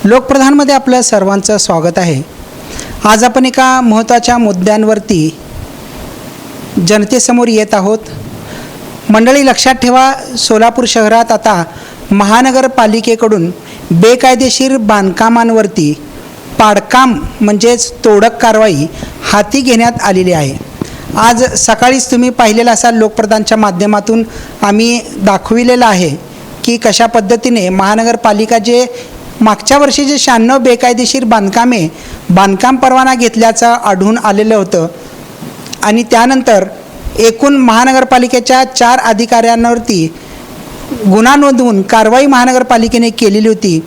लोकप्रधानमध्ये आपलं सर्वांचं स्वागत आहे। आज आपण एका महत्त्वाच्या मुद्द्यांवरती जनतेसमोर येत आहोत। मंडळी, लक्षात ठेवा, सोलापूर शहरात आता महानगरपालिकेकडून बेकायदेशीर बांधकामांवरती पाडकाम म्हणजेच तोडक कारवाई हाती घेण्यात आलेली आहे। आज सकाळीच तुम्ही पाहिलेलं असाल, लोकप्रधानच्या माध्यमातून आम्ही दाखविलेलं आहे की कशा पद्धतीने महानगरपालिका जे मागच्या वर्षी जे 96 बेकायदेशीर बांधकाम परवाना घेतल्याचं आढळून आलेलं होतं आणि त्यानंतर एकूण महानगरपालिकेच्या 4 अधिकाऱ्यांवरती गुन्हा नोंदवून कारवाई महानगरपालिकेने केलेली होती।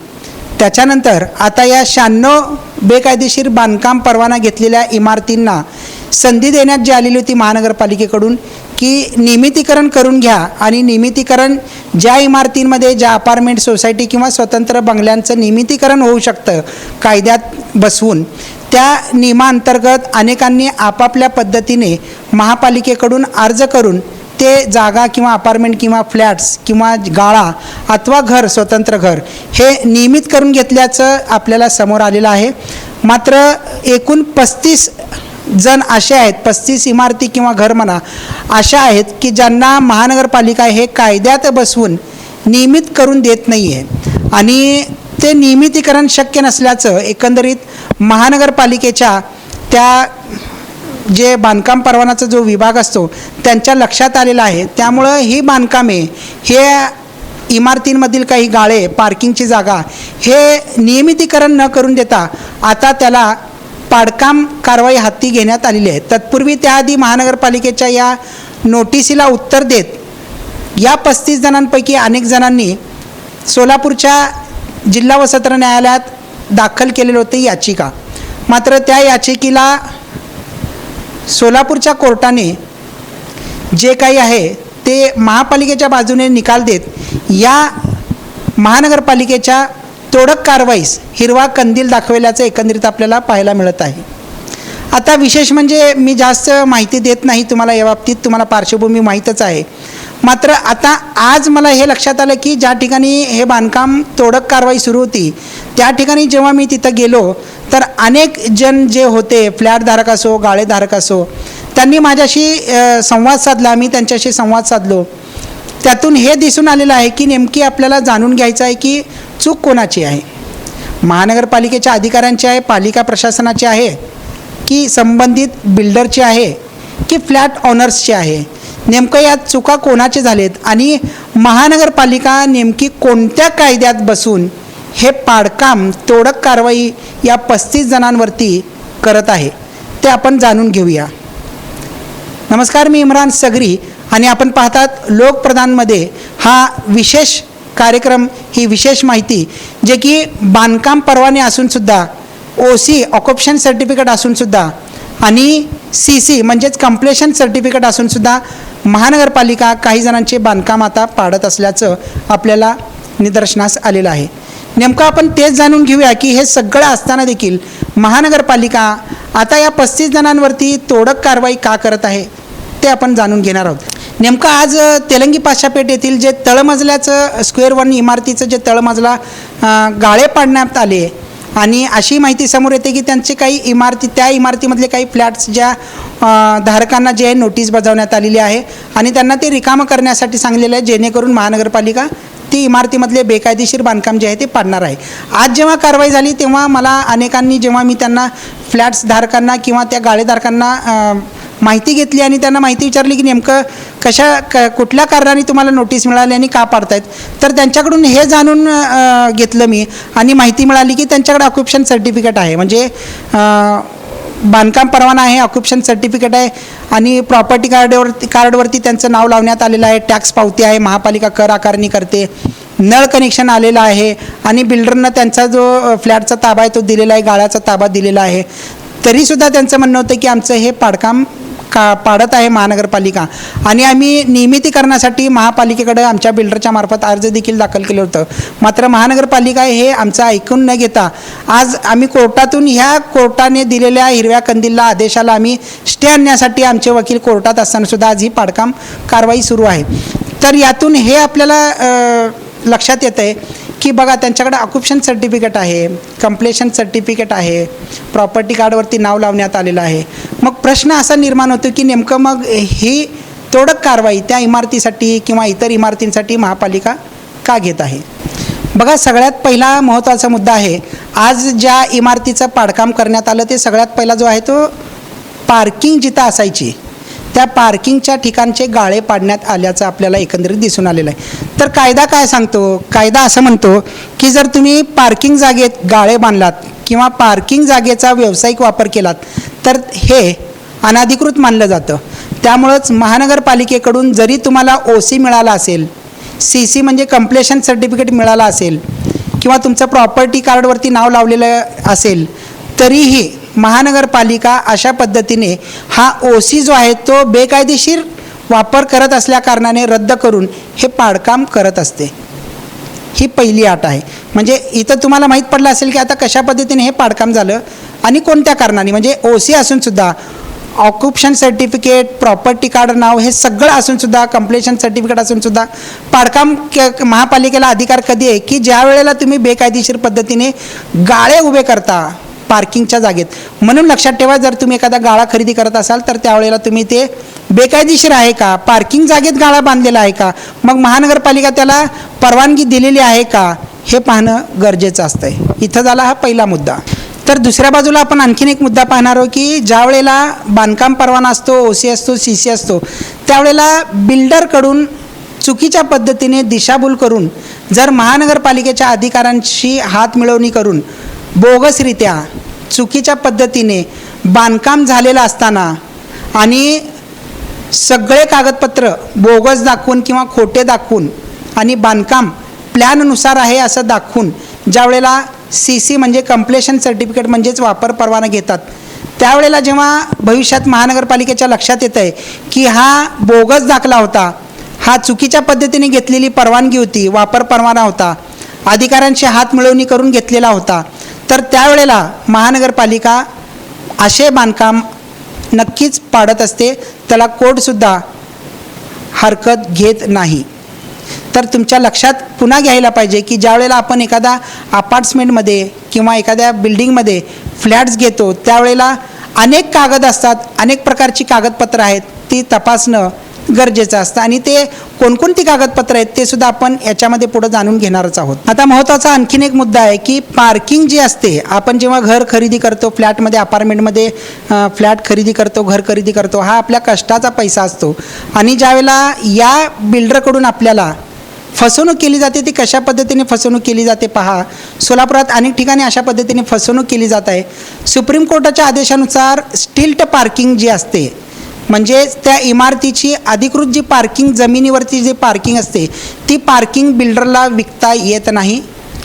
त्याच्यानंतर आता या 96 बेकायदेशीर बांधकाम परवाना घेतलेल्या इमारतींना संधी देण्यात जी आलेली होती महानगरपालिकेकडून की नियमितीकरण करून घ्या आणि नियमितीकरण ज्या इमारतींमध्ये ज्या अपार्टमेंट सोसायटी किंवा स्वतंत्र बंगल्यांचं नियमितीकरण होऊ शकतं कायद्यात बसवून, त्या नियमांतर्गत अनेकांनी आपापल्या पद्धतीने महापालिकेकडून अर्ज करून ते जागा किंवा अपार्टमेंट किंवा फ्लॅट्स किंवा गाळा अथवा घर, स्वतंत्र घर हे नियमित करून घेतल्याचं आपल्याला समोर आलेलं आहे। मात्र एकूण 35 जण असे आहेत, 35 इमारती किंवा घर म्हणा अशा आहेत की ज्यांना महानगरपालिका हे कायद्यात बसवून नियमित करून देत नाही आहे आणि ते नियमितीकरण शक्य नसल्याचं एकंदरीत महानगरपालिकेच्या त्या जे बांधकाम परवानाचा जो विभाग असतो त्यांच्या लक्षात आलेलं आहे। त्यामुळं ही बांधकामे हे इमारतींमधील काही गाळे, पार्किंगची जागा हे नियमितीकरण न करून देता आता त्याला पाडकाम कारवाई हाती घेण्यात आलेली आहे। तत्पूर्वी त्याआधी महानगरपालिकेच्या या नोटिसीला उत्तर देत या 35 जणांपैकी अनेक जणांनी सोलापूरच्या जिल्हा व सत्र न्यायालयात दाखल केलेली होती याचिका। मात्र त्या याचिकेला सोलापूरच्या कोर्टाने जे काही आहे ते महापालिकेच्या बाजूने निकाल देत या महानगरपालिकेच्या तोडक कारवाईस हिरवा कंदील दाखवल्याचं एकंदरीत आपल्याला पाहायला मिळत आहे। आता विशेष म्हणजे मी जास्त माहिती देत नाही तुम्हाला, या बाबतीत तुम्हाला पार्श्वभूमी माहीतच आहे। मात्र आता आज मला हे लक्षात आलं की ज्या ठिकाणी हे बांधकाम तोडक कारवाई सुरू होती त्या ठिकाणी जेव्हा मी तिथं गेलो तर अनेक जण जे होते, फ्लॅटधारक असो, गाळेधारक असो, त्यांनी माझ्याशी संवाद साधला। आम्ही त्यांच्याशी संवाद साधलो, त्यातून हे दिसून आलेलं आहे की नेमकी आपल्याला जाणून घ्यायचं आहे की चूक कोणाची आहे, महानगरपालिकेच्या अधिकाऱ्यांची आहे, पालिका प्रशासनाची आहे की संबंधित बिल्डरची आहे की फ्लॅट ऑनर्सची आहे। नेमकं यात चुका कोणाचे झालेत आणि महानगरपालिका नेमकी कोणत्या कायद्यात बसून हे पाडकाम तोडक कारवाई या 35 जणांवरती करत आहे ते आपण जाणून घेऊया। नमस्कार, मी इम्रान सगरी आणि आपण पाहतात लोकप्रधानमध्ये हा विशेष कार्यक्रम, ही विशेष माहिती जे की बांधकाम परवाने असूनसुद्धा, OC ऑक्युपेशन सर्टिफिकेट असूनसुद्धा आणि CC म्हणजेच कंप्लेशन सर्टिफिकेट असूनसुद्धा महानगरपालिका काही जणांचे बांधकाम आता पाडत असल्याचं आपल्याला निदर्शनास आलेलं आहे। नेमकं आपण तेच जाणून घेऊया की हे सगळं असताना देखील महानगरपालिका आता या 35 जणांवरती तोडक कारवाई का करत आहे ते आपण जाणून घेणार आहोत। नेमकं आज तेलंगी पाशापेठ येथील जे तळमजल्याचं स्क्वेअर 1 इमारतीचं जे तळमजला गाळे पाडण्यात आले आणि अशी माहिती समोर येते की त्यांचे काही त्या इमारतीमधले काही फ्लॅट्स ज्या धारकांना जे आहे नोटीस बजावण्यात आलेली आहे आणि त्यांना ते रिकामं करण्यासाठी सांगलेलं आहे, जेणेकरून महानगरपालिका ती इमारतीमधले बेकायदेशीर बांधकाम जे आहे ते पाडणार आहे। आज जेव्हा कारवाई झाली तेव्हा मला अनेकांनी, जेव्हा मी त्यांना फ्लॅट्स धारकांना किंवा त्या गाळेधारकांना माहिती घेतली आणि त्यांना माहिती विचारली की नेमकं कुठल्या कारणाने तुम्हाला नोटीस मिळाली आणि का पाडतायत, तर त्यांच्याकडून हे जाणून घेतलं मी आणि माहिती मिळाली की त्यांच्याकडे ऑक्युपेशन सर्टिफिकेट आहे, म्हणजे बांधकाम परवाना आहे, ऑक्युपेशन सर्टिफिकेट आहे आणि प्रॉपर्टी कार्डवरती त्यांचं नाव लावण्यात आलेलं आहे, टॅक्स पावती आहे, महापालिका कर आकारणी करते, नळ कनेक्शन आलेलं आहे आणि बिल्डरनं त्यांचा जो फ्लॅटचा ताबा आहे तो दिलेला आहे, गाळ्याचा ताबा दिलेला आहे। तरीसुद्धा त्यांचं म्हणणं होतं की आमचं हे पाडकाम पाडत आहे महानगरपालिका आणि आम्ही नियमितीकरणासाठी महापालिकेकडे आमच्या बिल्डरच्या मार्फत अर्ज देखील दाखल केलं होतं। मात्र महानगरपालिका हे आमचं ऐकून न घेता आज आम्ही कोर्टातून ह्या कोर्टाने दिलेल्या हिरव्या कंदीलला आदेशाला आम्ही स्टे आणण्यासाठी आमचे वकील कोर्टात असतानासुद्धा आज ही पाडकाम कारवाई सुरू आहे। तर यातून हे आपल्याला लक्षात येतं आहे की बघा त्यांच्याकडे ऑक्युपेशन सर्टिफिकेट आहे, कंप्लेशन सर्टिफिकेट आहे, प्रॉपर्टी कार्डवरती नाव लावण्यात आलेलं आहे. मग प्रश्न असा निर्माण होतो की नेमकं मग ही तोडक कारवाई त्या इमारतीसाठी किंवा इतर इमारतींसाठी महापालिका का घेत आहे? बघा, सगळ्यात पहिला महत्त्वाचा मुद्दा आहे, आज ज्या इमारतीचं पाडकाम करण्यात आलं ते सगळ्यात पहिला जो आहे तो पार्किंग जिथं असायची त्या पार्किंगच्या ठिकाणचे गाळे पाडण्यात आल्याचं आपल्याला एकंदरीत दिसून आलेलं आहे. तर कायदा काय सांगतो? कायदा असं म्हणतो की जर तुम्ही पार्किंग जागेत गाळे बांधलात किंवा पार्किंग जागेचा व्यावसायिक वापर केलात तर हे अनधिकृत मानलं जातं. त्यामुळंच महानगरपालिकेकडून जरी तुम्हाला OC मिळाला असेल, CC म्हणजे कंप्लेशन सर्टिफिकेट मिळाला असेल किंवा तुमचं प्रॉपर्टी कार्डवरती नाव लावलेलं असेल, तरीही महानगरपालिका अशा पद्धतीने हा OC जो आहे तो बेकायदेशीर वापर करत असल्याकारणाने रद्द करून हे पाडकाम करत असते. ही पहिली अट आहे. म्हणजे इथं तुम्हाला माहीत पडलं असेल की आता कशा पद्धतीने हे पाडकाम झालं आणि कोणत्या कारणाने. म्हणजे OC असूनसुद्धा, ऑक्युपेशन सर्टिफिकेट, प्रॉपर्टी कार्ड नाव हे सगळं असूनसुद्धा, कंप्लेशन सर्टिफिकेट असूनसुद्धा पाडकाम महापालिकेला अधिकार कधी आहे की ज्या वेळेला तुम्ही बेकायदेशीर पद्धतीने गाळे उभे करता पार्किंगच्या जागेत. म्हणून लक्षात ठेवा, जर तुम्ही एखादा गाळा खरेदी करत असाल तर त्यावेळेला तुम्ही ते बेकायदेशीर आहे का, पार्किंग जागेत गाळा बांधलेला आहे का, मग महानगरपालिका त्याला परवानगी दिलेली आहे का, हे पाहणं गरजेचं असतं आहे. इथं झाला हा पहिला मुद्दा. तर दुसऱ्या बाजूला आपण आणखीन एक मुद्दा पाहणार आहोत की ज्या वेळेला बांधकाम परवाना असतो, OC असतो, CC असतो, त्यावेळेला बिल्डरकडून चुकीच्या पद्धतीने दिशाभूल करून जर महानगरपालिकेच्या अधिकाऱ्यांशी हातमिळवणी करून बोगसरित्या चुकीच्या पद्धतीने बांधकाम झालेलं असताना आणि सगळे कागदपत्र बोगस दाखवून किंवा खोटे दाखवून आणि बांधकाम प्लॅननुसार आहे असं दाखवून ज्या वेळेला CC म्हणजे कंप्लेशन सर्टिफिकेट म्हणजेच वापर परवाना घेतात, त्यावेळेला जेव्हा भविष्यात महानगरपालिकेच्या लक्षात येतं आहे की हा बोगस दाखला होता, हा चुकीच्या पद्धतीने घेतलेली परवानगी होती, वापर परवाना होता, अधिकाऱ्यांशी हातमिळवणी करून घेतलेला होता, तर त्यावेळेला महानगरपालिका असे बांधकाम नक्कीच पाडत असते. त्याला कोर्टसुद्धा हरकत घेत नाही. तर तुमच्या लक्षात पुन्हा घ्यायला पाहिजे की ज्या वेळेला आपण एखादा अपार्टमेंटमध्ये किंवा एखाद्या बिल्डिंगमध्ये फ्लॅट्स घेतो त्यावेळेला अनेक कागद असतात, अनेक प्रकारची कागदपत्रं आहेत, ती तपासणं गरजेचं असतं आणि ते कोणकोणती कागदपत्रं आहेत ते सुद्धा आपण याच्यामध्ये पुढं जाणून घेणारच आहोत. आता महत्त्वाचा आणखीन एक मुद्दा आहे की पार्किंग जी असते, आपण जेव्हा घर खरेदी करतो, फ्लॅटमध्ये अपार्टमेंटमध्ये फ्लॅट खरेदी करतो, घर खरेदी करतो, हा आपल्या कष्टाचा पैसा असतो आणि ज्यावेळेला या बिल्डरकडून आपल्याला फसवणूक केली जाते, ती कशा पद्धतीने फसवणूक केली जाते पहा. सोलापुरात अनेक ठिकाणी अशा पद्धतीने फसवणूक केली जात आहे. सुप्रीम कोर्टाच्या आदेशानुसार स्टिल्ट पार्किंग जी असते, म्हणजे त्या इमारतीची अधिकृत जी पार्किंग, जमिनीवरती जी पार्किंग असते ती पार्किंग बिल्डरला विकता येत नाही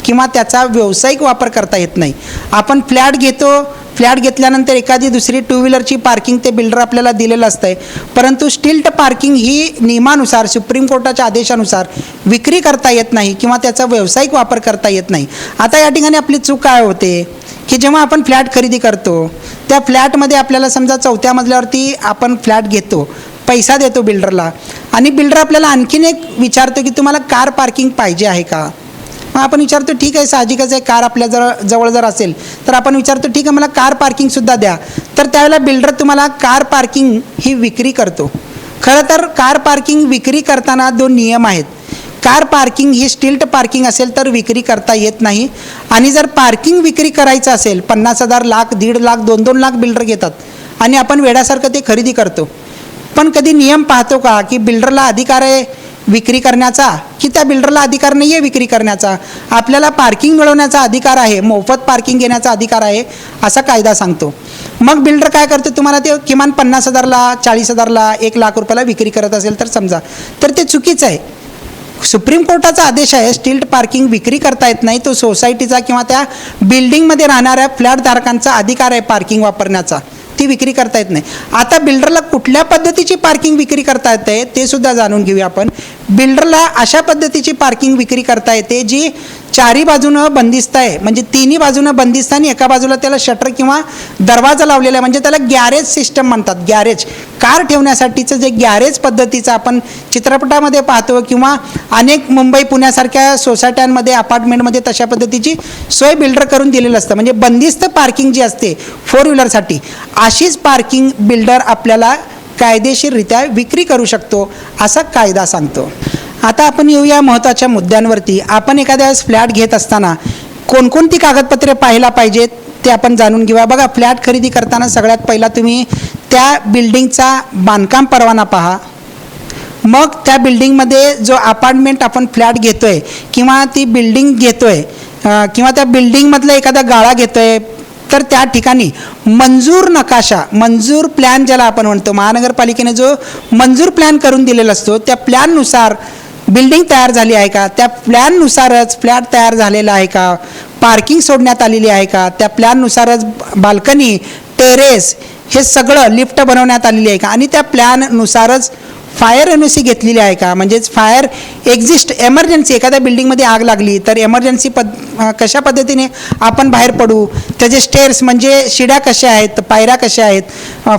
किंवा त्याचा व्यावसायिक वापर करता येत नाही. आपण फ्लॅट घेतो, फ्लॅट घेतल्यानंतर एखादी दुसरी टू व्हीलरची पार्किंग ते बिल्डर आपल्याला दिलेलं असतं आहे, परंतु स्टिल्ट पार्किंग ही नियमानुसार, सुप्रीम कोर्टाच्या आदेशानुसार विक्री करता येत नाही किंवा त्याचा व्यावसायिक वापर करता येत नाही. आता या ठिकाणी आपली चूक काय होते की जेव्हा आपण फ्लॅट खरेदी करतो त्या फ्लॅटमध्ये आपल्याला समजा 4थ्या मजल्यावरती आपण फ्लॅट घेतो, पैसा देतो बिल्डरला आणि बिल्डर आपल्याला आणखीन एक विचारतो की तुम्हाला कार पार्किंग पाहिजे आहे का. मग आपण विचारतो ठीक आहे, साहजिकच आहे, कार आपल्या जवळ जर असेल तर आपण विचारतो ठीक आहे मला कार पार्किंगसुद्धा द्या. तर त्यावेळेला बिल्डर तुम्हाला कार पार्किंग ही विक्री करतो. खरं तर कार पार्किंग विक्री करताना 2 नियम आहेत. कार पार्किंग ही स्टिल्ट पार्किंग असेल तर विक्री करता येत नाही आणि जर पार्किंग विक्री करायचं असेल 50,000, लाख, 1.5 लाख, 2-2 लाख बिल्डर घेतात आणि आपण वेड्यासारखं ते खरेदी करतो. पण कधी नियम पाहतो का की बिल्डरला अधिकार आहे विक्री करण्याचा की त्या बिल्डरला अधिकार नाही आहे विक्री करण्याचा. आपल्याला पार्किंग मिळवण्याचा अधिकार आहे, मोफत पार्किंग घेण्याचा अधिकार आहे असा कायदा सांगतो. मग बिल्डर काय करतो, तुम्हाला ते किमान 50,000ला, 40,000ला, 1 लाख रुपयाला विक्री करत असेल तर समजा, तर ते चुकीचं आहे. सुप्रीम कोर्टाचा आदेश आहे स्टिल्ट पार्किंग विक्री करता येत नाही, तो सोसायटीचा किंवा त्या बिल्डिंगमध्ये राहणाऱ्या फ्लॅटधारकांचा अधिकार आहे पार्किंग वापरण्याचा, ती विक्री करता येत नाही. आता बिल्डरला कुठल्या पद्धतीची पार्किंग विक्री करता येते ते सुद्धा जाणून घेऊया आपण. बिल्डरला अशा पद्धतीची पार्किंग विक्री करता येते जी चारी बाजूनं बंदिस्त आहे, म्हणजे तिन्ही बाजूनं बंदिस्त आणि एका बाजूला त्याला शटर किंवा दरवाजा लावलेला आहे, म्हणजे त्याला गॅरेज सिस्टम म्हणतात. गॅरेज कार ठेवण्यासाठीचं जे गॅरेज पद्धतीचं आपण चित्रपटामध्ये पाहतो किंवा अनेक मुंबई पुण्यासारख्या सोसायट्यांमध्ये अपार्टमेंटमध्ये तशा पद्धतीची सोय बिल्डर करून दिलेलं असतं. म्हणजे बंदिस्त पार्किंग जी असते 4 व्हीलरसाठी, अशीच पार्किंग बिल्डर आपल्याला कायदेशीररित्या विक्री करू शकतो असा कायदा सांगतो. आता आपण येऊया महत्त्वाच्या मुद्द्यांवरती. आपण एखाद्या वेळेस फ्लॅट घेत असताना कोणकोणती कागदपत्रे पाहायला पाहिजेत ते आपण जाणून घेऊया. बघा, फ्लॅट खरेदी करताना सगळ्यात पहिला तुम्ही त्या बिल्डिंगचा बांधकाम परवाना पहा. मग त्या बिल्डिंगमध्ये जो अपार्टमेंट आपण फ्लॅट घेतो आहे किंवा ती बिल्डिंग घेतो आहे किंवा त्या बिल्डिंगमधला एखादा गाळा घेतो आहे, तर त्या ठिकाणी मंजूर नकाशा, मंजूर प्लॅन ज्याला आपण म्हणतो, महानगरपालिकेने जो मंजूर प्लॅन करून दिलेला असतो त्या प्लॅननुसार बिल्डिंग तयार झाली आहे का, त्या प्लॅननुसारच फ्लॅट तयार झालेला आहे का, पार्किंग सोडण्यात आलेली आहे का, त्या प्लॅननुसारच बाल्कनी, टेरेस हे सगळं लिफ्ट बनवण्यात आलेली आहे का, आणि त्या प्लॅननुसारच फायर एनओसी घेतलेली आहे का. म्हणजेच फायर एक्झिस्ट, एमर्जन्सी एखाद्या बिल्डिंगमध्ये आग लागली तर एमर्जन्सी कशा पद्धतीने आपण बाहेर पडू, त्याचे स्टेअर्स म्हणजे शिड्या कशा आहेत, पायऱ्या कशा आहेत,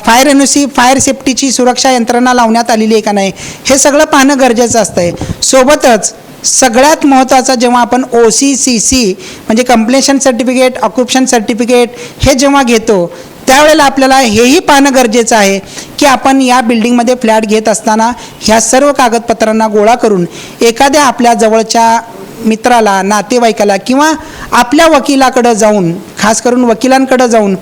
फायर एनओसी फायर सेफ्टीची सुरक्षा यंत्रणा लावण्यात आलेली आहे का नाही, हे सगळं पाहणं गरजेचं असतं. सोबतच सगळ्यात महत्त्वाचं, जेव्हा आपण OC/CC म्हणजे कंप्लेशन सर्टिफिकेट, ऑक्युपेशन सर्टिफिकेट हे जेव्हा घेतो त्यावेळेला आपल्याला हेही पाहणं गरजेचं आहे की आपण या बिल्डिंगमध्ये फ्लॅट घेत असताना ह्या सर्व कागदपत्रांना गोळा करून एखाद्या आपल्या जवळच्या मित्राला, नातेवाईकाला किंवा आपल्या वकिलाकडं जाऊन, खास करून वकिलांकडं जाऊन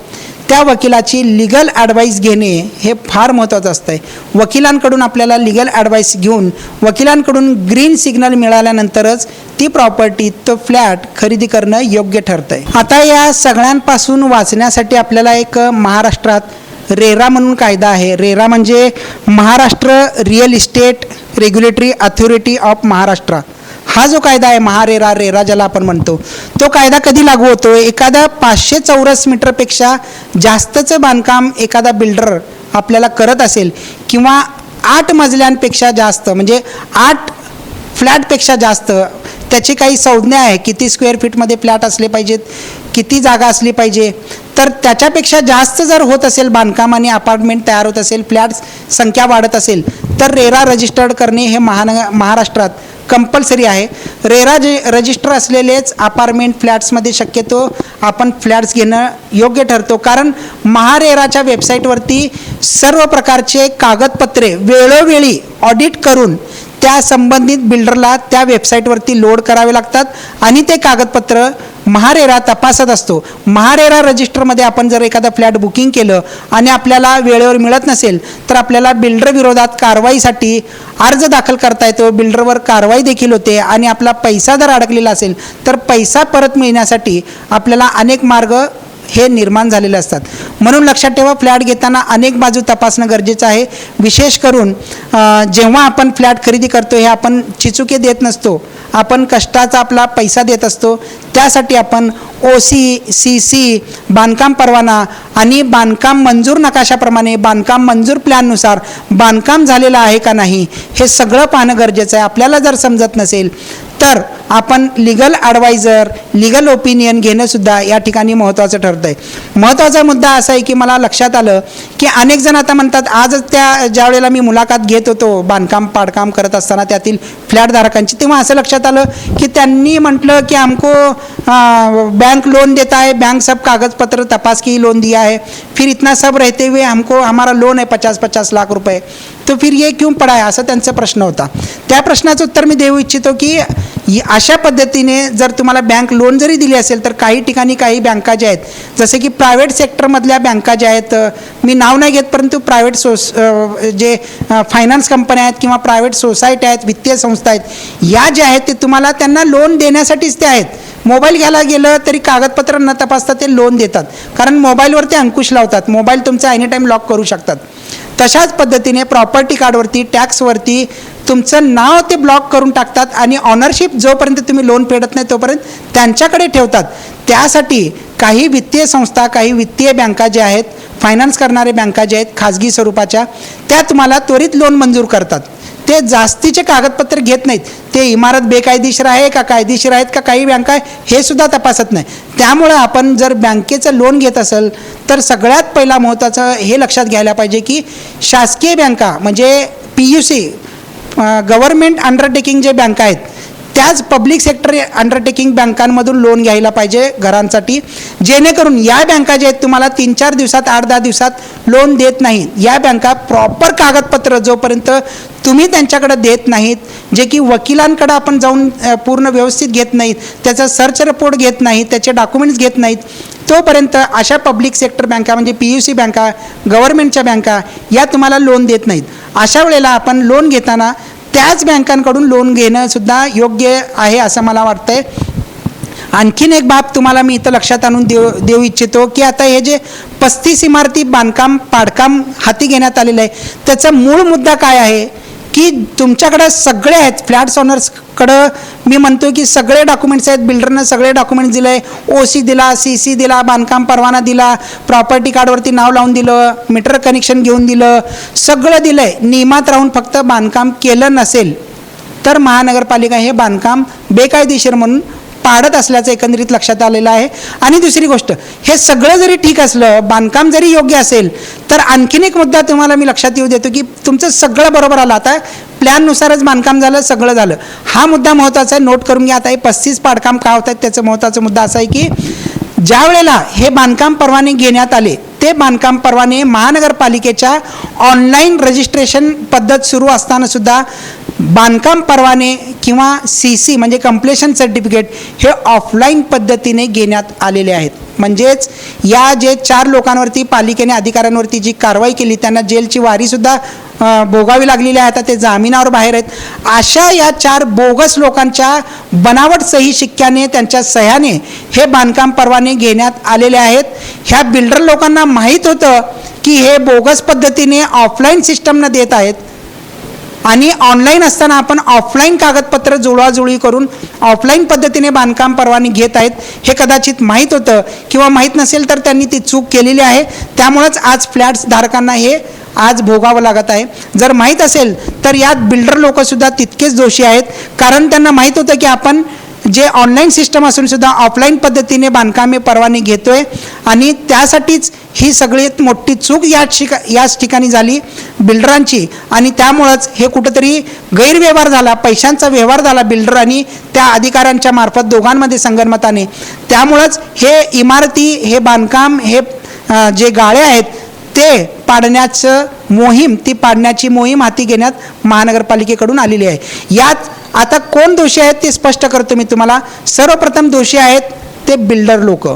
त्या वकिलाची लिगल ॲडवाईस घेणे हे फार महत्त्वाचं असतं आहे. वकिलांकडून आपल्याला लिगल ॲडवाईस घेऊन वकिलांकडून ग्रीन सिग्नल मिळाल्यानंतरच ती प्रॉपर्टी, तो फ्लॅट खरेदी करणं योग्य ठरतं आहे. आता या सगळ्यांपासून वाचण्यासाठी आपल्याला एक महाराष्ट्रात रेरा म्हणून कायदा आहे. रेरा म्हणजे Maharashtra real estate regulatory authority of Maharashtra. हा जो कायदा आहे, महारेरा, रेरा ज्याला आपण म्हणतो, तो कायदा कधी लागू होतो, एखादा 500 चौरस मीटरपेक्षा जास्तचं बांधकाम एखादा बिल्डर आपल्याला करत असेल किंवा 8 मजल्यांपेक्षा जास्त, म्हणजे 8 फ्लॅटपेक्षा जास्त, त्याची काही संज्ञा आहे, किती स्क्वेअर फीटमध्ये फ्लॅट असले पाहिजेत, किती जागा असली पाहिजे, तर त्याच्यापेक्षा जास्त जर होत असेल बांधकाम आणि अपार्टमेंट तयार होत असेल, फ्लॅट्स संख्या वाढत असेल, तर रेरा रजिस्टर्ड करणे हे महाराष्ट्रात कंपल्सरी आहे. रेरा रजिस्टर असलेलेच अपार्टमेंट फ्लॅट्समध्ये शक्यतो आपण फ्लॅट्स घेणं योग्य ठरतो, कारण महारेराच्या वेबसाईटवरती सर्व प्रकारचे कागदपत्रे वेळोवेळी ऑडिट करून त्या संबंधित बिल्डरला त्या वेबसाईटवरती लोड करावे लागतात आणि ते कागदपत्र महारेरा तपासत असतो. महारेरा रजिस्टरमध्ये आपण जर एखादा फ्लॅट बुकिंग केलं आणि आपल्याला वेळेवर मिळत नसेल तर आपल्याला बिल्डर विरोधात कारवाईसाठी अर्ज दाखल करता येतो. बिल्डरवर कारवाई देखील होते आणि आपला पैसा जर अडकलेला असेल तर पैसा परत मिळण्यासाठी आपल्याला अनेक मार्ग हे निर्माण झालेले असतात. म्हणून लक्षात ठेवा, फ्लॅट घेताना अनेक बाजू तपासणं गरजेचं आहे. विशेष करून जेव्हा आपण फ्लॅट खरेदी करतो हे आपण चिचुके देत नसतो, आपण कष्टाचा आपला पैसा देत असतो. त्यासाठी आपण OC/CC बांधकाम परवाना आणि बांधकाम मंजूर नकाशाप्रमाणे बांधकाम मंजूर प्लॅननुसार बांधकाम झालेलं आहे का नाही हे सगळं पाहणं गरजेचं आहे. आपल्याला जर समजत नसेल तर आपण लिगल ॲडवायझर, लिगल ओपिनियन घेणंसुद्धा या ठिकाणी महत्त्वाचं ठरतं आहे. महत्त्वाचा मुद्दा असा आहे की मला लक्षात आलं की अनेक जण आता म्हणतात, आजच ज्या वेळेला मी मुलाखत घेत होतो बांधकाम पाडकाम करत असताना त्यातील फ्लॅटधारकांची, तेव्हा असं लक्षात आलं की त्यांनी म्हटलं की हमको बैंक लोन देता है, बैंक सब कागज पत्र तपास के ही लोन दिया है, फिर इतना सब रहते हुए हमको हमारा लोन है 50-50 लाख रुपए, तो फिर ये क्यों पड़ा है, असा त्यांचा प्रश्न होता. त्या प्रश्नाचं उत्तर मी देऊ इच्छितो की अशा पद्धतीने जर तुम्हाला बँक लोन जरी दिली असेल तर काही ठिकाणी काही बँका ज्या आहेत, जसे की प्रायव्हेट सेक्टरमधल्या बँका ज्या आहेत, मी नाव नाही घेत, परंतु प्रायव्हेट जे फायनान्स कंपन्या आहेत किंवा प्रायव्हेट सोसायटी आहेत, वित्तीय संस्था आहेत, या ज्या आहेत ते तुम्हाला त्यांना लोन देण्यासाठीच ते आहेत. मोबाईल घ्यायला गेलं तरी कागदपत्र न तपासता ते लोन देतात, कारण मोबाईलवर ते अंकुश लावतात, मोबाईल तुमचा एनी टाईम लॉक करू शकतात. तशाच पद्धतीने प्रॉपर्टी कार्डवरती, टॅक्सवरती तुमचं नाव ते ब्लॉक करून टाकतात आणि ऑनरशिप जोपर्यंत तुम्ही लोन फेडत नाही तोपर्यंत त्यांच्याकडे ठेवतात. त्यासाठी काही वित्तीय संस्था, काही वित्तीय बँका ज्या आहेत, फायनान्स करणारे बँका ज्या आहेत खाजगी स्वरूपाच्या, त्या तुम्हाला त्वरित लोन मंजूर करतात. ते जास्तीचे कागदपत्र घेत नाहीत. ते इमारत बेकायदेशीर आहे का कायदेशीर आहेत का काही बँका हे सुद्धा तपासत नाही. त्यामुळं आपण जर बँकेचं लोन घेत असेल तर सगळ्यात पहिला महत्त्वाचं हे लक्षात घ्यायला पाहिजे की शासकीय बँका म्हणजे PUC गव्हर्नमेंट अंडरटेकिंग जे बँका आहेत त्याच पब्लिक सेक्टर अंडरटेकिंग बँकांमधून लोन घ्यायला पाहिजे घरांसाठी, जेणेकरून या बँका जे आहेत तुम्हाला 3-4 दिवसात 8-10 दिवसात लोन देत नाहीत. या बँका प्रॉपर कागदपत्र जोपर्यंत तुम्ही त्यांच्याकडे देत नाहीत, जे की वकिलांकडे आपण जाऊन पूर्ण व्यवस्थित घेत नाहीत, त्याचा सर्च रिपोर्ट घेत नाहीत, त्याचे डॉक्युमेंट्स घेत नाहीत, तोपर्यंत अशा पब्लिक सेक्टर बँका म्हणजे PUC बँका गव्हर्नमेंटच्या बँका या तुम्हाला लोन देत नाहीत. अशा वेळेला आपण लोन घेताना त्याच बँकांकडून लोन घेणं सुद्धा योग्य आहे असं मला वाटतंय. आणखीन एक बाब तुम्हाला मी इथं लक्षात आणून देऊ इच्छितो की आता हे जे 35 इमारती बांधकाम पाडकाम हाती घेण्यात आलेलं आहे त्याचा मूळ मुद्दा काय आहे की तुमच्याकडं सगळे आहेत फ्लॅट्स ओनर्सकडं मी म्हणतो की सगळे डॉक्युमेंट्स आहेत, बिल्डरनं सगळे डॉक्युमेंट्स दिले आहे, OC दिला, CC दिला, बांधकाम परवाना दिला, प्रॉपर्टी कार्डवरती नाव लावून दिलं, मीटर कनेक्शन घेऊन दिलं, सगळं दिलं आहे. नियमात राहून फक्त बांधकाम केलं नसेल तर महानगरपालिका हे बांधकाम बेकायदेशीर म्हणून पाडत असल्याचं एकंदरीत लक्षात आलेलं आहे. आणि दुसरी गोष्ट, हे सगळं जरी ठीक असलं, बांधकाम जरी योग्य असेल तर आणखीन एक मुद्दा तुम्हाला मी लक्षात येऊ देतो की तुमचं सगळं बरोबर आलं, आता प्लॅननुसारच बांधकाम झालं, सगळं झालं. हा मुद्दा महत्त्वाचा आहे, नोट करून घ्या. आता हे 35 पाडकाम का होत आहेत त्याचा महत्त्वाचा मुद्दा असा आहे की ज्या वेळेला हे बांधकाम परवाने घेण्यात आले ते बांधकाम परवाने महानगरपालिकेच्या ऑनलाईन रजिस्ट्रेशन पद्धत सुरू असताना सुद्धा बांधकाम परवाने किंवा CC म्हणजे कंप्लेशन सर्टिफिकेट हे ऑफलाईन पद्धतीने घेण्यात आलेले आहेत. म्हणजेच या जे 4 लोकांवरती पालिकेने अधिकाऱ्यांवरती जी कारवाई केली त्यांना जेलची वारीसुद्धा भोगावी लागलेली आहे. आता ते जामिनावर बाहेर आहेत. अशा या 4 बोगस लोकांच्या बनावट सही शिक्क्याने त्यांच्या सह्याने हे बांधकाम परवाने घेण्यात आलेले आहेत. ह्या बिल्डर लोकांना माहीत होतं की हे बोगस पद्धतीने ऑफलाईन सिस्टमनं देत आहेत आणि ऑनलाईन असताना आपण ऑफलाईन कागदपत्र जुळवाजुळवी करून ऑफलाईन पद्धतीने बांधकाम परवाने घेत आहेत हे कदाचित माहीत होतं किंवा माहीत नसेल तर त्यांनी ती चूक केलेली आहे. त्यामुळंच आज फ्लॅट्स धारकांना हे आज भोगावं लागत आहे. जर माहीत असेल तर यात बिल्डर लोकसुद्धा तितकेच दोषी आहेत, कारण त्यांना माहीत होतं की आपण जे ऑनलाईन सिस्टम असून सुद्धा ऑफलाईन पद्धतीने बांधकामे परवाने घेतोय आणि त्यासाठीच ही सगळ्यात मोठी चूक याच ठिकाणी झाली बिल्डरांची. आणि त्यामुळंच हे कुठंतरी गैरव्यवहार झाला, पैशांचा व्यवहार झाला बिल्डर आणि त्या अधिकाऱ्यांच्या मार्फत दोघांमध्ये संगनमताने. त्यामुळंच हे इमारती हे बांधकाम हे जे गाळे आहेत ते पाडण्याची मोहीम हाती घेण्यात महानगरपालिकेकडून आलेली आहे. यात आता कोण दोषी आहेत ते स्पष्ट करतो मी तुम्हाला. सर्वप्रथम दोषी आहेत ते बिल्डर लोक.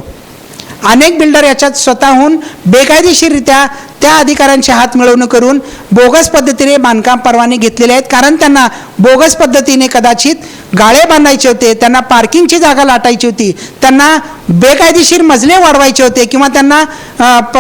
अनेक बिल्डर याच्यात स्वतःहून बेकायदेशीररित्या त्या अधिकाऱ्यांचे हात मिळवणूक करून बोगस पद्धतीने बांधकाम परवाने घेतलेले आहेत, कारण त्यांना बोगस पद्धतीने कदाचित गाळे बांधायचे होते, त्यांना पार्किंगची जागा लाटायची होती, त्यांना बेकायदेशीर मजले वाढवायचे होते किंवा त्यांना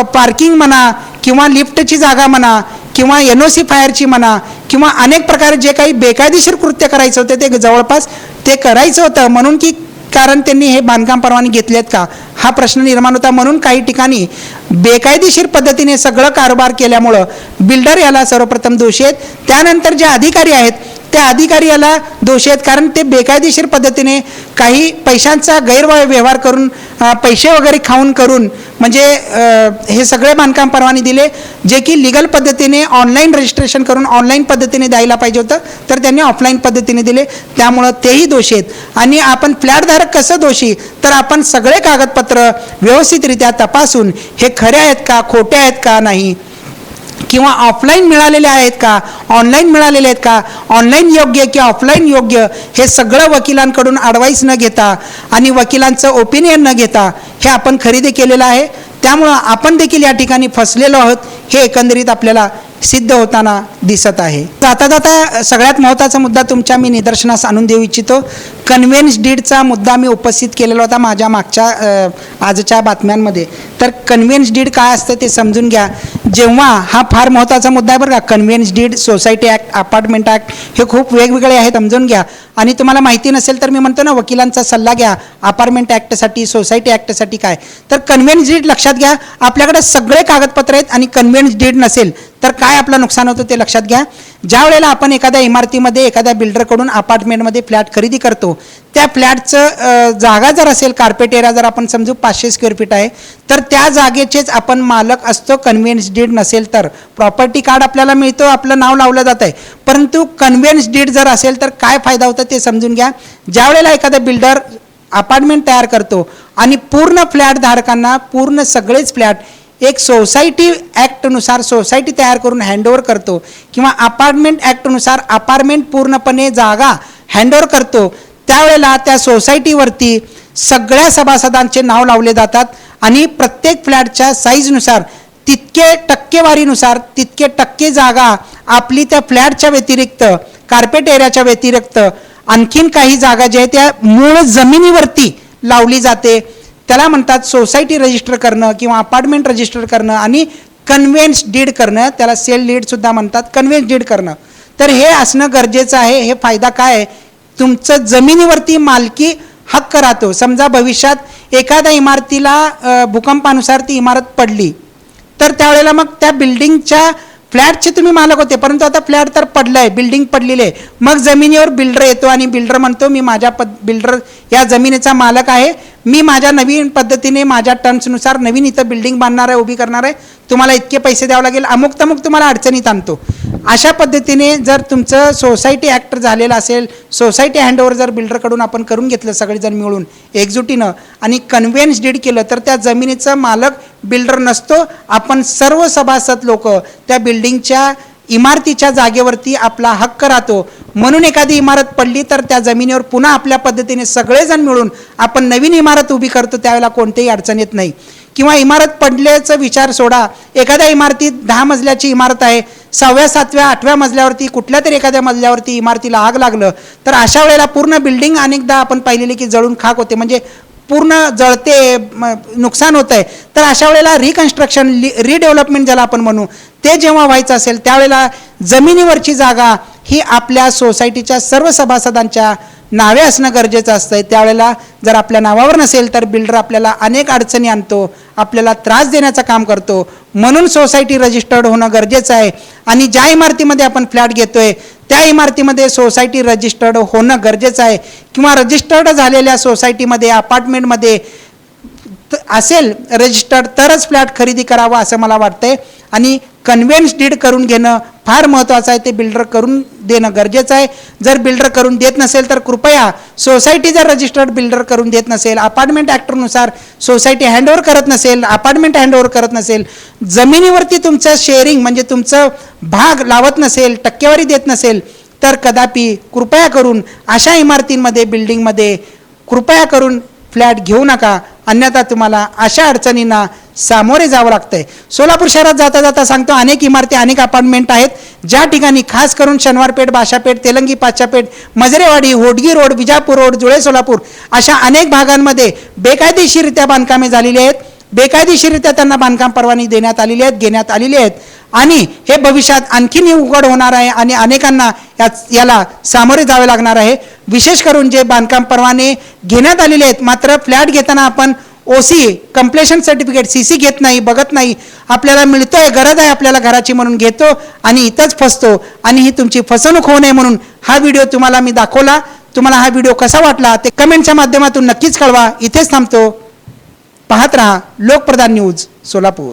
पार्किंग म्हणा किंवा लिफ्टची जागा म्हणा किंवा NOC फायरची म्हणा किंवा अनेक प्रकारे जे काही बेकायदेशीर कृत्य करायचं होते ते जवळपास ते करायचं होतं. म्हणून की कारण त्यांनी हे बांधकाम परवाने घेतलेत का हा प्रश्न निर्माण होता. म्हणून काही ठिकाणी बेकायदेशीर पद्धतीने सगळं कारभार केल्यामुळं बिल्डर याला सर्वप्रथम दोषी आहेत. त्यानंतर जे अधिकारी आहेत त्या अधिकारी याला दोषी आहेत, कारण ते बेकायदेशीर पद्धतीने काही पैशांचा गैरव्यवहार करून पैसे वगैरे खाऊन करून म्हणजे हे सगळे बांधकाम परवाने दिले, जे की लिगल पद्धतीने ऑनलाईन रजिस्ट्रेशन करून ऑनलाईन पद्धतीने द्यायला पाहिजे होतं तर त्यांनी ऑफलाईन पद्धतीने दिले. त्यामुळं तेही दोषी आहेत. आणि आपण फ्लॅटधारक कसं दोषी, तर आपण सगळे कागदपत्र व्यवस्थितरित्या तपासून हे खरे आहेत का खोटे आहेत का नाही, किंवा ऑफलाईन मिळालेले आहेत का ऑनलाईन मिळालेले आहेत का, ऑनलाईन योग्य की ऑफलाईन योग्य, हे सगळं वकिलांकडून ॲडवाईस न घेता आणि वकिलांचं ओपिनियन न घेता हे आपण खरेदी केलेलं आहे. त्यामुळं आपण देखील या ठिकाणी फसलेलो आहोत हे एकंदरीत आपल्याला सिद्ध होताना दिसत आहे. जाता जाता सगळ्यात महत्त्वाचा मुद्दा तुमच्या मी निदर्शनास आणून देऊ इच्छितो. कन्व्हेन्स डीडचा मुद्दा मी उपस्थित केलेला होता माझ्या मागच्या आजच्या बातम्यांमध्ये. तर कन्व्हेन्स डीड काय असतं ते समजून घ्या. जेव्हा हा फार महत्त्वाचा मुद्दा आहे बरं का, conveyance deed, society act, apartment act, हे खूप वेगवेगळे आहेत, समजून घ्या. आणि तुम्हाला माहिती नसेल तर मी म्हणतो ना, वकिलांचा सल्ला घ्या अपार्टमेंट ॲक्टसाठी, सोसायटी ॲक्टसाठी. काय तर कन्व्हेन्स डीड लक्षात घ्या, आपल्याकडे सगळे कागदपत्र आहेत आणि कन्व्हेन्स डीड नसेल तर काय आपलं नुकसान होतं ते लक्षात घ्या. ज्या वेळेला आपण एखाद्या इमारतीमध्ये एखाद्या बिल्डरकडून अपार्टमेंटमध्ये फ्लॅट खरेदी करतो, त्या फ्लॅटचं जागा जर असेल, कार्पेट एरिया जर आपण समजू 500 स्क्वेअर फीट आहे, तर त्या जागेचेच आपण मालक असतो. कन्व्हेन्स डीड नसेल तर प्रॉपर्टी कार्ड आपल्याला मिळतो, आपलं नाव लावलं जात आहे, परंतु कन्व्हेन्स डीड जर असेल तर काय फायदा होतो ते समजून घ्या. ज्या वेळेला एखादा बिल्डर अपार्टमेंट तयार करतो आणि पूर्ण फ्लॅट धारकांना पूर्ण सगळेच फ्लॅट एक सोसायटी ॲक्टनुसार सोसायटी तयार करून हँडओव्हर करतो, किंवा अपार्टमेंट ॲक्टनुसार अपार्टमेंट पूर्णपणे जागा हँडओव्हर करतो, त्यावेळेला त्या सोसायटीवरती सगळ्या सभासदांचे नाव लावले जातात आणि प्रत्येक फ्लॅटच्या साईजनुसार तितके टक्केवारीनुसार तितके टक्के जागा आपली त्या फ्लॅटच्या व्यतिरिक्त, कार्पेट एरियाच्या व्यतिरिक्त आणखीन काही जागा ज्या आहेत त्या मूळ जमिनीवरती लावली जाते. त्याला म्हणतात सोसायटी रजिस्टर करणं किंवा अपार्टमेंट रजिस्टर करणं आणि कन्व्हेन्स डीड करणं, त्याला सेल डीडसुद्धा म्हणतात, कन्व्हेन्स डीड करणं. तर हे असणं गरजेचं आहे. हे फायदा काय आहे, तुमचं जमिनीवरती मालकी हक्क राहतो. समजा भविष्यात एखाद्या इमारतीला भूकंपानुसार ती इमारत पडली तर त्यावेळेला मग त्या बिल्डिंगच्या फ्लॅटचे तुम्ही मालक होते, परंतु आता फ्लॅट तर पडलं आहे, बिल्डिंग पडलेली आहे, मग जमिनीवर बिल्डर येतो आणि बिल्डर म्हणतो मी बिल्डर या जमिनीचा मालक आहे, मी माझ्या नवीन पद्धतीने माझ्या टर्म्सनुसार नवीन इथं बिल्डिंग बांधणार आहे, उभी करणार आहे, तुम्हाला इतके पैसे द्यावं लागेल, अमुक तमुक तुम्हाला अडचणीत आणतो. अशा पद्धतीने जर तुमचं सोसायटी ॲक्ट झालेलं असेल, सोसायटी हँडओव्हर जर बिल्डरकडून आपण करून घेतलं सगळेजण मिळून एकजुटीनं आणि कन्व्हेन्स डीड केलं तर त्या जमिनीचा मालक बिल्डर नसतो, आपण सर्व सभासद लोक त्या बिल्डिंगच्या इमारतीच्या जागेवरती आपला हक्क राहतो. म्हणून एखादी इमारत पडली तर त्या जमिनीवर पुन्हा आपल्या पद्धतीने सगळेजण मिळून आपण नवीन इमारत उभी करतो, त्यावेळेला कोणतेही अडचण येत नाही. किंवा इमारत पडल्याचा विचार सोडा, एखाद्या इमारतीत 10 मजल्याची इमारत आहे, 6व्या 7व्या 8व्या मजल्यावरती कुठल्या तरी एखाद्या मजल्यावरती इमारतीला आग लागलं तर अशा वेळेला पूर्ण बिल्डिंग अनेकदा आपण पाहिलेली की जळून खाक होते, म्हणजे पूर्ण जळते, नुकसान होतं आहे. तर अशा वेळेला रिकन्स्ट्रक्शन, रिडेव्हलपमेंट ज्याला आपण म्हणू, ते जेव्हा व्हायचं असेल त्यावेळेला जमिनीवरची जागा ही आपल्या सोसायटीच्या सर्व सभासदांच्या नावे असणं गरजेचं असतं. त्यावेळेला जर आपल्या नावावर नसेल तर बिल्डर आपल्याला अनेक अडचणी आणतो, आपल्याला त्रास देण्याचं काम करतो. म्हणून सोसायटी रजिस्टर्ड होणं गरजेचं आहे आणि ज्या इमारतीमध्ये आपण फ्लॅट घेतोय त्या इमारतीमध्ये सोसायटी रजिस्टर्ड होणं गरजेचं आहे. किंवा रजिस्टर्ड झालेल्या सोसायटीमध्ये, अपार्टमेंटमध्ये असेल रजिस्टर्ड तरच फ्लॅट खरेदी करावा असं मला वाटतंय. आणि कन्व्हेन्स डीड करून घेणं फार महत्त्वाचं आहे, ते बिल्डर करून देणं गरजेचं आहे. जर बिल्डर करून देत नसेल तर कृपया सोसायटी जर रजिस्टर्ड बिल्डर करून देत नसेल, अपार्टमेंट ॲक्टनुसार सोसायटी हँडओव्हर करत नसेल, अपार्टमेंट हँडओव्हर करत नसेल, जमिनीवरती तुमचं शेअरिंग म्हणजे तुमचं भाग लावत नसेल, टक्केवारी देत नसेल तर कदापि कृपया करून अशा इमारतींमध्ये, बिल्डिंगमध्ये कृपया करून फ्लॅट घेऊ नका, अन्यथा तुम्हाला अशा अडचणींना सामोरे जावं लागतंय. सोलापूर शहरात जाता जाता सांगतो, अनेक इमारती, अनेक अपार्टमेंट आहेत ज्या ठिकाणी खास करून शनिवारपेठ, बाशापेठ, तेलंगी पाचापेठ, मजरेवाडी, होडगी रोड, विजापूर रोड, जुळे सोलापूर अशा अनेक भागांमध्ये बेकायदेशीररित्या बांधकामे झालेली आहेत. बेकायदेशीररित्या त्यांना बांधकाम परवानगी देण्यात आलेली आहेत, घेण्यात आलेली आहेत आणि हे भविष्यात आणखीन उघड होणार आहे आणि अनेकांना याला सामोरे जावे लागणार आहे. विशेष करून जे बांधकाम परवाने घेण्यात आलेले आहेत, मात्र फ्लॅट घेताना आपण OC कंप्लेशन सर्टिफिकेट CC घेत नाही, बघत नाही, आपल्याला मिळतोय, गरज आहे आपल्याला घराची म्हणून घेतो आणि इथंच फसतो आणि ही तुमची फसवणूक होऊ नये म्हणून हा व्हिडिओ तुम्हाला मी दाखवला. तुम्हाला हा व्हिडिओ कसा वाटला ते कमेंटच्या माध्यमातून नक्कीच कळवा. इथेच थांबतो. पाहत रहा लोकप्रधान न्यूज सोलापूर.